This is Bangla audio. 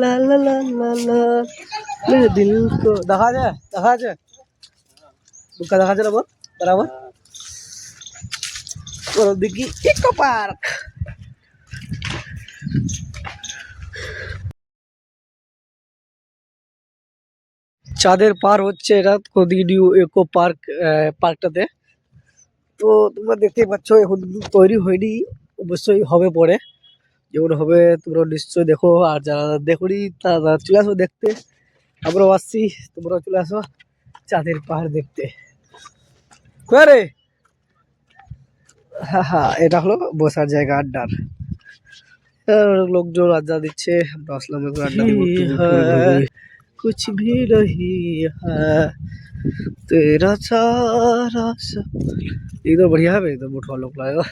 লা লা লা লা লা লা দিল কো দেখা যায় বুকা দেখা যায় না বরাবর ওর দিকে ইকো পার্ক চাঁদের পার হচ্ছে এটা কদিনিউ ইকো পার্ক পার্কটাতে। তো তোমরা দেখতে পাচ্ছ এখন তৈরি হয়নি, অবশ্যই হবে পরে, যেমন হবে তোমরা নিশ্চয়ই দেখো। আর যারা দেখোনি তারা চলে আসো দেখতে, আমরাও আসছি, তোমরাও চলে আসো চাঁদের পাহাড় দেখতে। রে হ্যাঁ, এটা হলো বসার জায়গা, আড্ডার। লোকজন আড্ডা দিচ্ছে, আমরা আসলাম একটু আড্ডা দিব। कुछ भी नहीं है तेरा सारा सब एकदम बढ़िया है, एकदम उठवा लोग लाएगा।